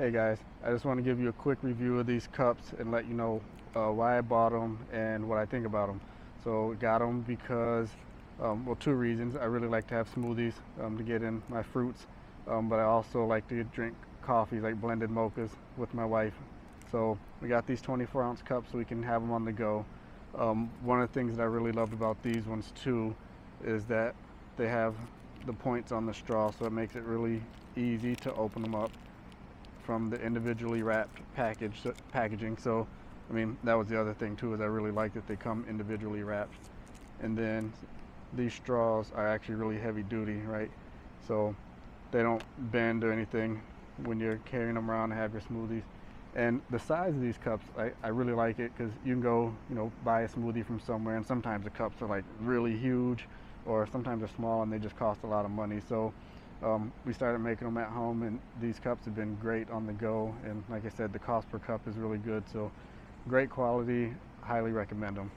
Hey guys, I just want to give you a quick review of these cups and let you know why I bought them and what I think about them. So got them because, well, two reasons. I really like to have smoothies to get in my fruits, but I also like to drink coffees like blended mochas with my wife. So we got these 24-ounce cups so we can have them on the go. One of the things that I really loved about these ones too is that they have the points on the straw, so it makes it really easy to open them up from the individually wrapped packaging. So, I mean, that was the other thing too, is I really like that they come individually wrapped. And then these straws are actually really heavy duty, right? So they don't bend or anything when you're carrying them around to have your smoothies. And the size of these cups, I really like it because you can go, buy a smoothie from somewhere, and sometimes the cups are like really huge, or sometimes they're small and they just cost a lot of money. So we started making them at home, and these cups have been great on the go. And like I said, the cost per cup is really good. So great quality, highly recommend them.